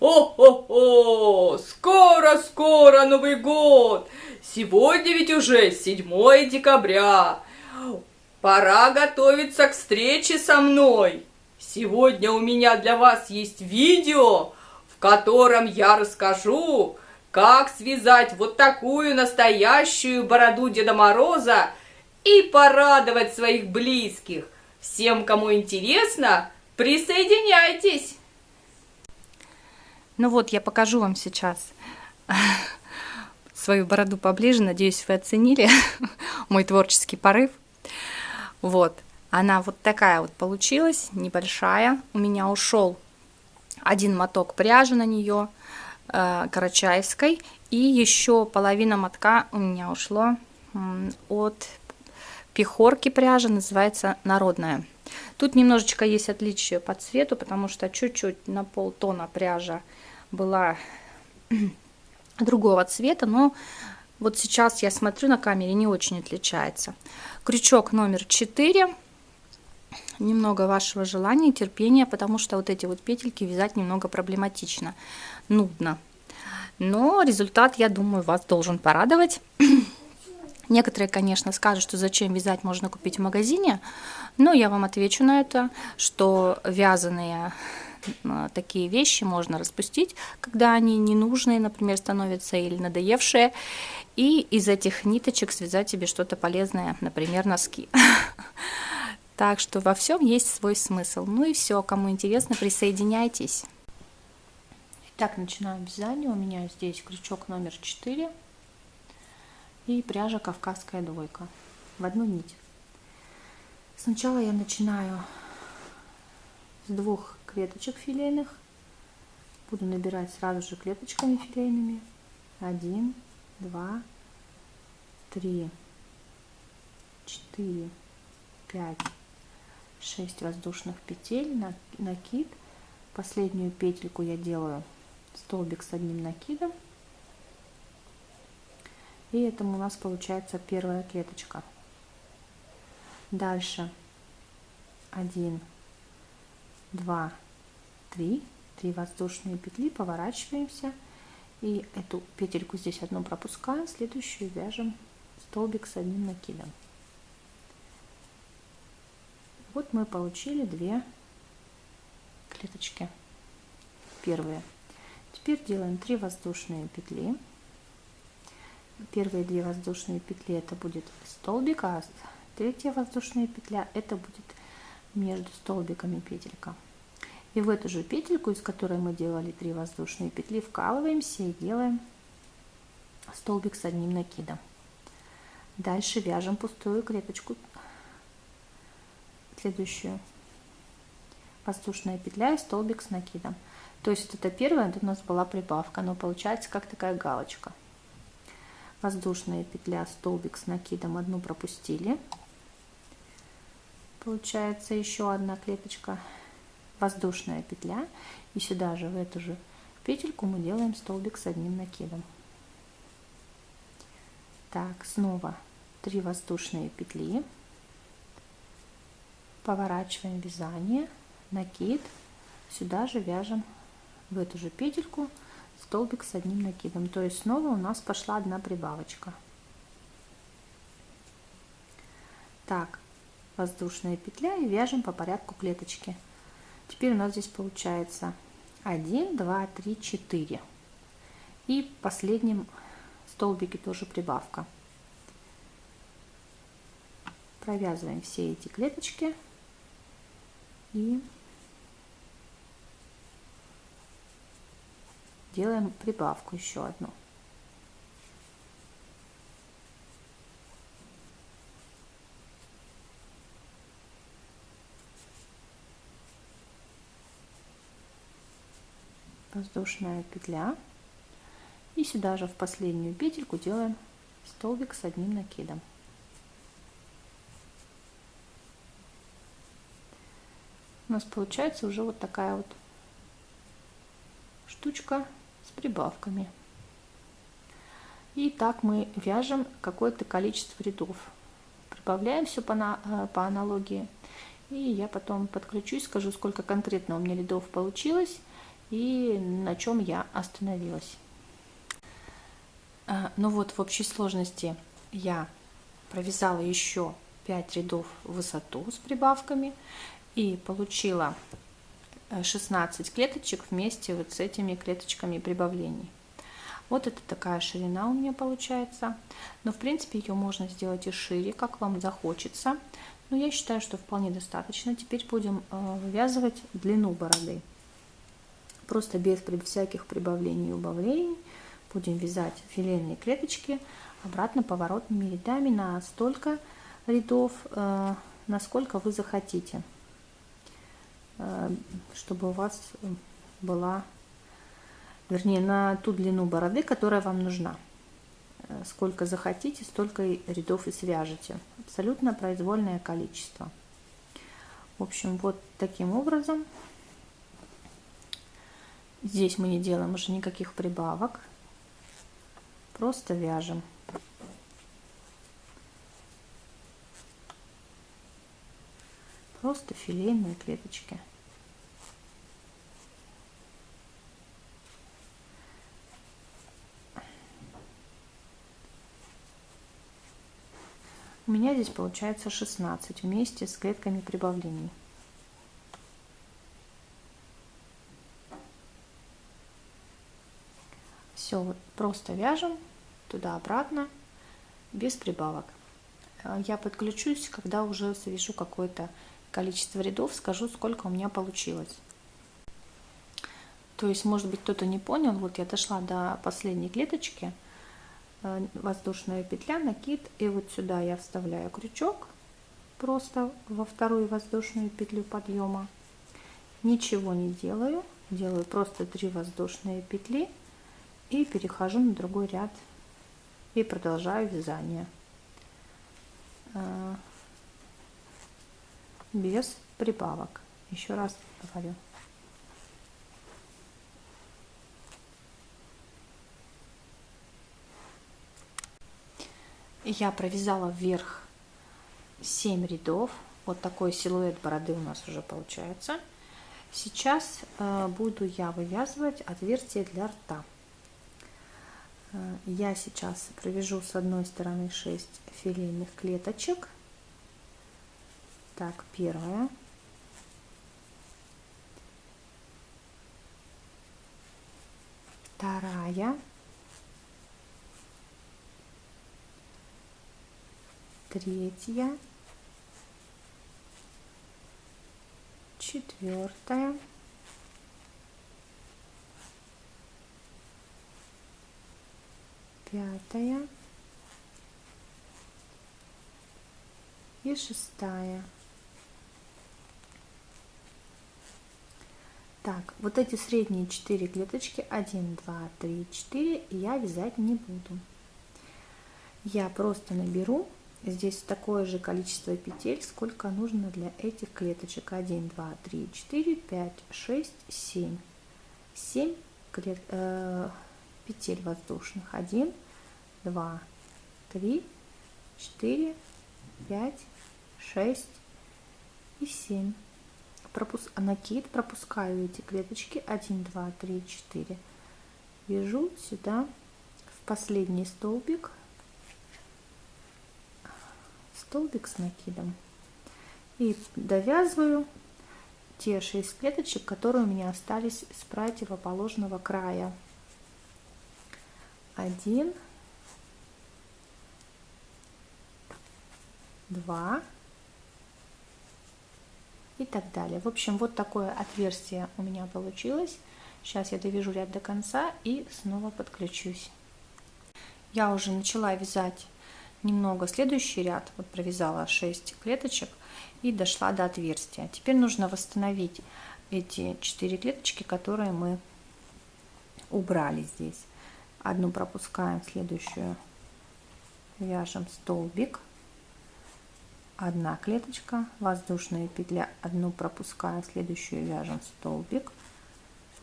О-хо-хо! Скоро-скоро Новый год! Сегодня ведь уже 7 декабря. Пора готовиться к встрече со мной. Сегодня у меня для вас есть видео, в котором я расскажу, как связать вот такую настоящую бороду Деда Мороза и порадовать своих близких. Всем, кому интересно, присоединяйтесь! Ну вот, я покажу вам сейчас свою бороду поближе. Надеюсь, вы оценили мой творческий порыв. Вот, она вот такая вот получилась, небольшая. У меня ушел один моток пряжи на нее, карачаевской, и еще половина мотка у меня ушло от Пехорки пряжа, называется народная. Тут немножечко есть отличие по цвету, потому что чуть-чуть на полтона пряжа была другого цвета, но вот сейчас я смотрю на камере, не очень отличается. Крючок номер 4. Немного вашего желания и терпения, потому что вот эти вот петельки вязать немного проблематично, нудно. Но результат, я думаю, вас должен порадовать. Некоторые, конечно, скажут, что зачем вязать, можно купить в магазине, но я вам отвечу на это, что вязаные такие вещи можно распустить, когда они ненужные, например, становятся или надоевшие, и из этих ниточек связать себе что-то полезное, например, носки. Так что во всем есть свой смысл. Ну и все, кому интересно, присоединяйтесь. Итак, начинаем вязание. У меня здесь крючок номер 4 и пряжа Кавказская двойка в одну нить. Сначала я начинаю с 2 клеточек филейных. Буду набирать сразу же клеточками филейными. 1, 2, 3, 4, 5, 6 воздушных петель, накид. Последнюю петельку я делаю столбик с одним накидом. И это у нас получается первая клеточка. Дальше 1, 2, 3 воздушные петли, поворачиваемся, и эту петельку здесь одну пропускаем, следующую вяжем столбик с одним накидом. Вот мы получили 2 клеточки первые. Теперь делаем 3 воздушные петли. Первые 2 воздушные петли это будет столбик, а 3-я воздушная петля это будет между столбиками петелька. И в эту же петельку, из которой мы делали 3 воздушные петли, вкалываемся и делаем столбик с одним накидом. Дальше вяжем пустую клеточку, следующую воздушная петля и столбик с накидом. То есть это первая, это у нас была прибавка, но получается как такая галочка. Воздушная петля, столбик с накидом, одну пропустили. Получается еще одна клеточка, воздушная петля, и сюда же в эту же петельку мы делаем столбик с одним накидом. Так, снова 3 воздушные петли, поворачиваем вязание, накид, сюда же вяжем в эту же петельку столбик с одним накидом, то есть снова у нас пошла одна прибавочка. Так, воздушная петля, и вяжем по порядку клеточки. Теперь у нас здесь получается 1, 2, 3, 4, и в последнем столбике тоже прибавка. Провязываем все эти клеточки и делаем прибавку еще одну. Воздушная петля, и сюда же в последнюю петельку делаем столбик с одним накидом. У нас получается уже вот такая вот штучка с прибавками. И так мы вяжем какое-то количество рядов. Прибавляем все по аналогии. И я потом подключусь, скажу, сколько конкретно у меня рядов получилось. и на чем я остановилась. Ну вот, в общей сложности я провязала еще 5 рядов в высоту с прибавками и получила 16 клеточек вместе вот с этими клеточками прибавлений. Вот это такая ширина у меня получается. Но в принципе ее можно сделать и шире, как вам захочется. Но я считаю, что вполне достаточно. Теперь будем вывязывать длину бороды. Просто без всяких прибавлений и убавлений будем вязать филейные клеточки обратно поворотными рядами на столько рядов, насколько вы захотите, чтобы у вас была, вернее, на ту длину бороды, которая вам нужна. Сколько захотите, столько рядов и свяжете. Абсолютно произвольное количество. В общем, вот таким образом. Здесь мы не делаем уже никаких прибавок. Просто вяжем. Просто филейные клеточки. У меня здесь получается 16 вместе с клетками прибавлений. Все, вот просто вяжем туда-обратно, без прибавок. Я подключусь, когда уже свяжу какое-то количество рядов, скажу, сколько у меня получилось. То есть, может быть, кто-то не понял, вот я дошла до последней клеточки, воздушная петля, накид, и вот сюда я вставляю крючок просто во вторую воздушную петлю подъема. Ничего не делаю, делаю просто 3 воздушные петли и перехожу на другой ряд и продолжаю вязание без прибавок. Еще раз говорю. Я провязала вверх 7 рядов. Вот такой силуэт бороды у нас уже получается. Сейчас буду я вывязывать отверстие для рта. Я сейчас провяжу с одной стороны 6 филейных клеточек. Так, первая. Вторая. Третья. Четвертая. Пятая и шестая. Так, вот эти средние 4 клеточки 1, 2, 3, 4 я вязать не буду. Я просто наберу здесь такое же количество петель, сколько нужно для этих клеточек. 1, 2, 3, 4, 5, 6, 7. 7 петель воздушных. 1, 2, 3, 4, 5, 6 и 7. Накид, пропускаю эти клеточки 1, 2, 3, 4. Вяжу сюда в последний столбик с накидом и довязываю те 6 клеточек, которые у меня остались с противоположного края. 1, 2 и так далее. В общем, вот такое отверстие у меня получилось. Сейчас я довяжу ряд до конца и снова подключусь. Я уже начала вязать немного следующий ряд. Вот провязала 6 клеточек и дошла до отверстия. Теперь нужно восстановить эти 4 клеточки, которые мы убрали здесь. Одну пропускаем, следующую вяжем столбик. 1 клеточка, воздушная петля, 1 пропускаем, следующую вяжем столбик.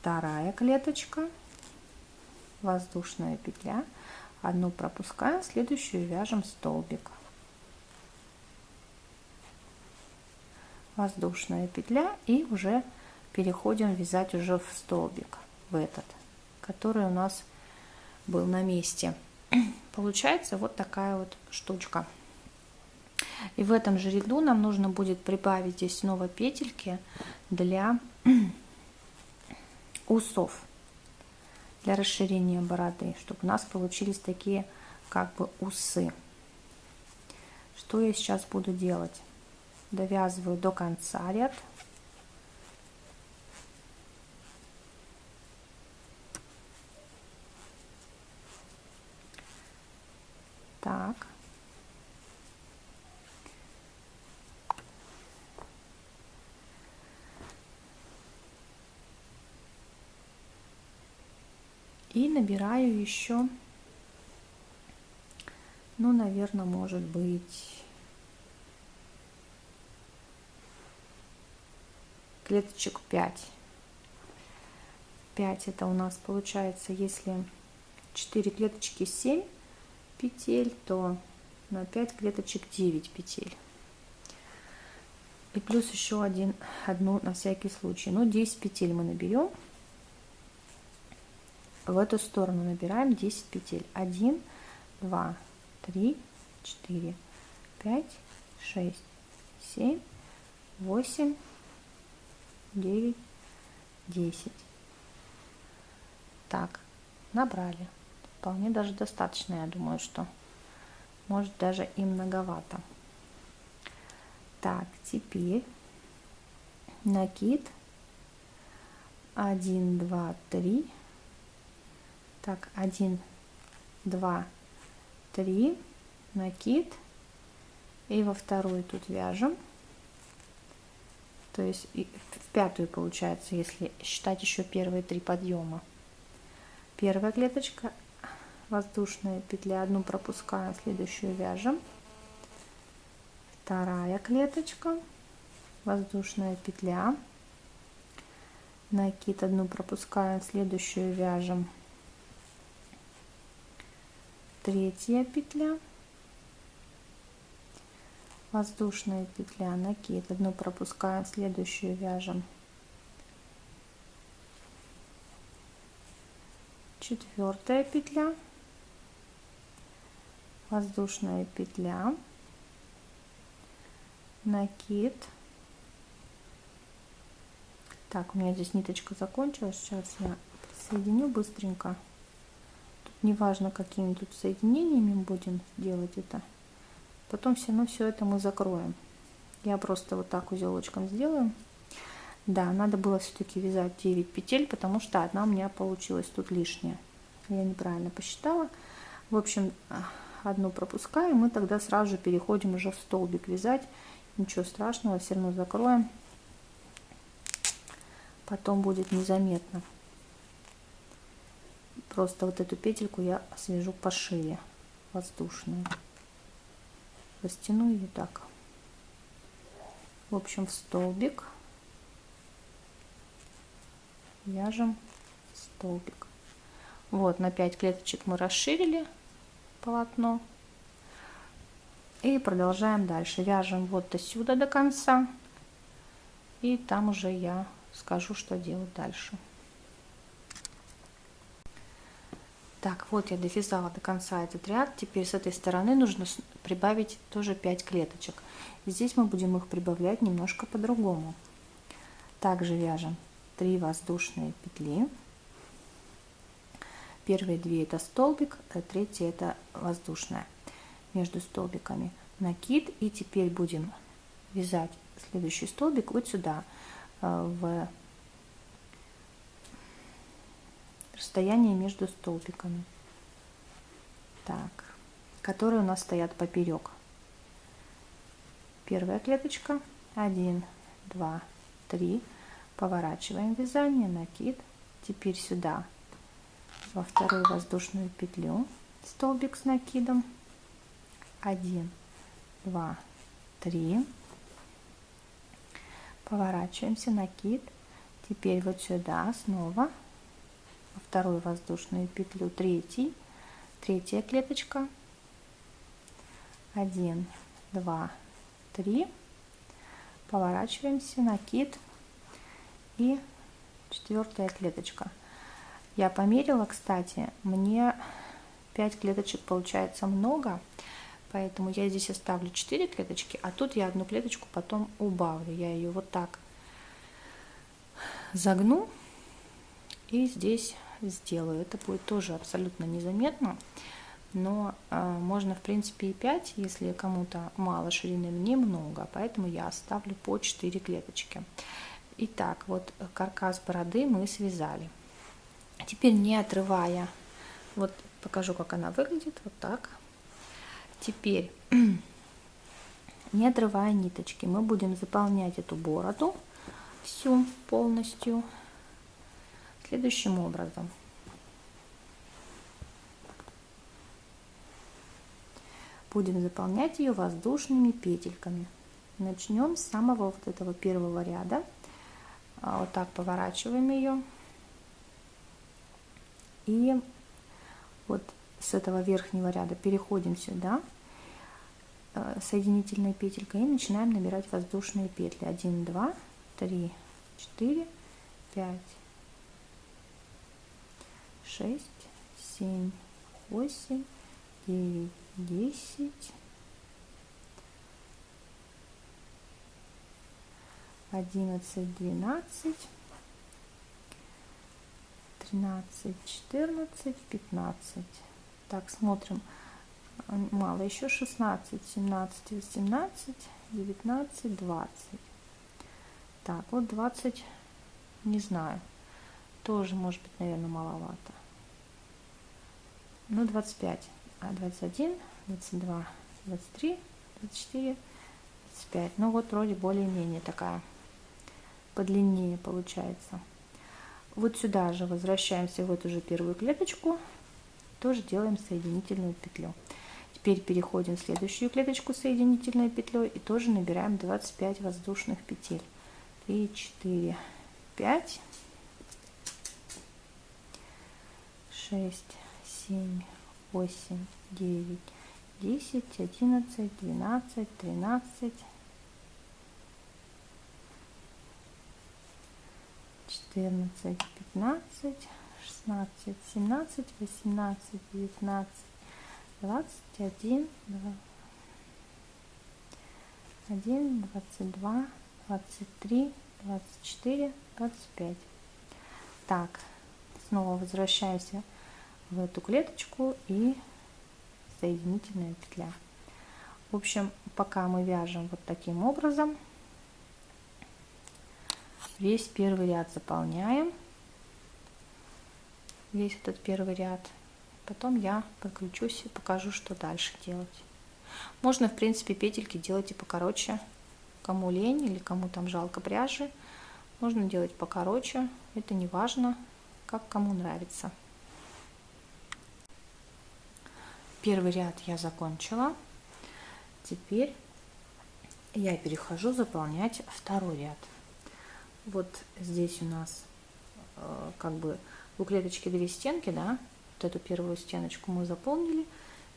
2 клеточка, воздушная петля, 1 пропускаем, следующую вяжем столбик. Воздушная петля и уже переходим вязать уже в столбик, в этот, который у нас был на месте. Получается вот такая вот штучка. И в этом же ряду нам нужно будет прибавить здесь снова петельки для усов, для расширения бороды, чтобы у нас получились такие как бы усы. Что я сейчас буду делать? Довязываю до конца ряд. Так. И набираю еще, ну, наверное, может быть, клеточек 5. 5 это у нас получается, если 4 клеточки 7 петель, то на 5 клеточек 9 петель. И плюс еще одну на всякий случай. Ну, 10 петель мы наберем. В эту сторону набираем 10 петель. 1, 2, 3, 4, 5, 6, 7, 8, 9, 10. Так, набрали. Вполне даже достаточно, я думаю, что может даже и многовато. Так, теперь накид 1, 2, 3. Так, 1, 2, 3, накид, и во вторую тут вяжем, то есть в пятую получается, если считать еще первые 3 подъема. Первая клеточка, воздушная петля, одну пропускаем, следующую вяжем. Вторая клеточка, воздушная петля, накид, одну пропускаем, следующую вяжем. Третья петля, воздушная петля, накид, одну пропускаем, следующую вяжем. Четвертая петля, воздушная петля, накид. Так, у меня здесь ниточка закончилась, сейчас я соединю быстренько. Неважно, какими тут соединениями будем делать это. Потом все равно все это мы закроем. Я просто вот так узелочком сделаю. Да, надо было все-таки вязать 9 петель, потому что одна у меня получилась тут лишняя. Я неправильно посчитала. В общем, одну пропускаем, мы тогда сразу же переходим уже в столбик вязать. Ничего страшного, все равно закроем. Потом будет незаметно. Просто вот эту петельку я свяжу пошире, воздушную. Растяну ее так. В общем, в столбик вяжем столбик. Вот, на 5 клеточек мы расширили полотно. И продолжаем дальше. Вяжем вот до сюда до конца. И там уже я скажу, что делать дальше. Так, вот я довязала до конца этот ряд. Теперь с этой стороны нужно прибавить тоже 5 клеточек. Здесь мы будем их прибавлять немножко по-другому. Также вяжем 3 воздушные петли. Первые 2 это столбик, а третья это воздушная. Между столбиками накид. И теперь будем вязать следующий столбик вот сюда, в расстояние между столбиками, так, которые у нас стоят поперек. Первая клеточка, 1, 2, 3, поворачиваем вязание, накид. Теперь сюда во вторую воздушную петлю столбик с накидом, 1, 2, 3, поворачиваемся, накид. Теперь вот сюда снова во вторую воздушную петлю, третья клеточка, 1, 2, 3, поворачиваемся, накид. и 4-я клеточка. Я померила, кстати, мне 5 клеточек получается много, поэтому я здесь оставлю 4 клеточки, а тут я одну клеточку потом убавлю. Я ее вот так загну и здесь сделаю. Это будет тоже абсолютно незаметно, но можно в принципе и 5, если кому-то мало ширины, мне много, поэтому я оставлю по 4 клеточки. Итак, вот каркас бороды мы связали. Теперь, не отрывая, вот покажу, как она выглядит, вот так. Теперь, не отрывая ниточки, мы будем заполнять эту бороду всю полностью следующим образом. Будем заполнять ее воздушными петельками. Начнем с самого вот этого первого ряда. Вот так поворачиваем ее. И вот с этого верхнего ряда переходим сюда соединительной петелькой и начинаем набирать воздушные петли. 1, 2, 3, 4, 5, 6, 7, 8, 9, 10, 11, 12, 13, 14, 15. Так, смотрим. Мало, еще 16, 17, 18, 19, 20. Так, вот 20, не знаю. Тоже, может быть, наверное, маловато. Ну, 25. 21, 22, 23, 24, 25. Ну, вот вроде более-менее такая подлиннее получается. Вот сюда же возвращаемся в эту же первую клеточку, тоже делаем соединительную петлю. Теперь переходим в следующую клеточку соединительной петлей и тоже набираем 25 воздушных петель. 3, 4, 5, 6, 7, 8, 9, 10, 11, 12, 13, 14, 15, 16, 17, 18, 19, 21, 21, 22, 23, 24, 25. Так, снова возвращаемся в эту клеточку и соединительная петля. В общем, пока мы вяжем вот таким образом, весь первый ряд заполняем, весь этот первый ряд. Потом я подключусь и покажу, что дальше делать. Можно, в принципе, петельки делать и покороче. Кому лень или кому там жалко пряжи, можно делать покороче. Это не важно, как кому нравится. Первый ряд я закончила. Теперь я перехожу заполнять второй ряд. Вот здесь у нас как бы у клеточки 2 стенки, да, вот эту первую стеночку мы заполнили.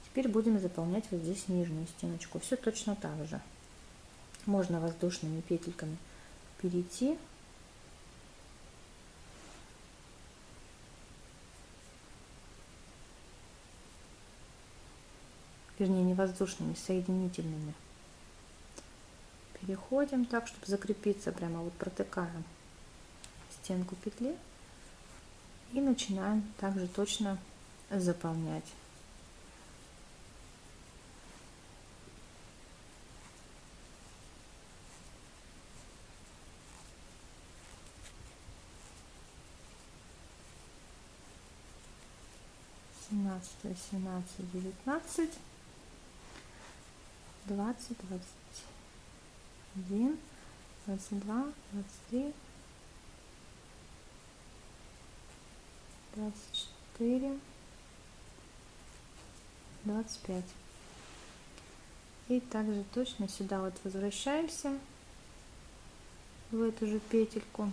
Теперь будем заполнять вот здесь нижнюю стеночку. Все точно так же. Можно воздушными петельками перейти. Вернее, не воздушными, соединительными. Переходим так, чтобы закрепиться, прямо вот протыкаем стенку петли и начинаем также точно заполнять. Семнадцать, 18, 19, 20, 21, 22, 23, 24, 25. И также точно сюда вот возвращаемся в эту же петельку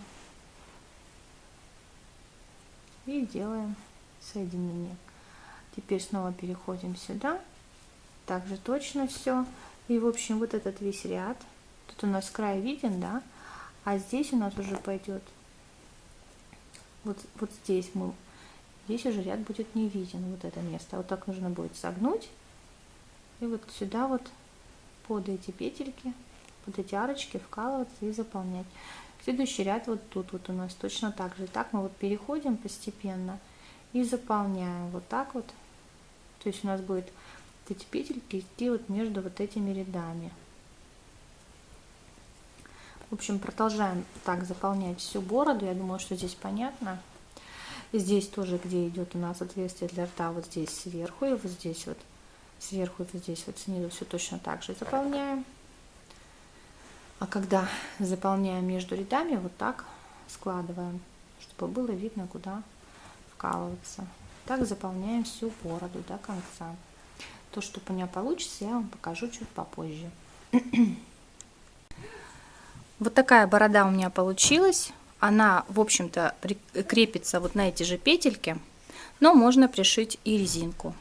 и делаем соединение. Теперь снова переходим сюда, также точно все. И в общем вот этот весь ряд, тут у нас край виден, да, а здесь у нас уже пойдет вот здесь здесь уже ряд будет не виден, вот это место. Вот так нужно будет согнуть. И вот сюда вот под эти петельки, под эти арочки вкалываться и заполнять. Следующий ряд вот тут вот у нас точно так же. Так мы вот переходим постепенно и заполняем вот так вот. То есть у нас будет вот эти петельки идти вот между вот этими рядами. В общем, продолжаем так заполнять всю бороду. Я думаю, что здесь понятно. Здесь тоже, где идет у нас отверстие для рта, вот здесь сверху и вот здесь вот сверху и вот здесь вот снизу все точно так же заполняем. А когда заполняем между рядами, вот так складываем, чтобы было видно, куда вкалываться. Так заполняем всю бороду до конца. То, что у меня получится, я вам покажу чуть попозже. Вот такая борода у меня получилась. Она, в общем-то, крепится вот на эти же петельки, но можно пришить и резинку.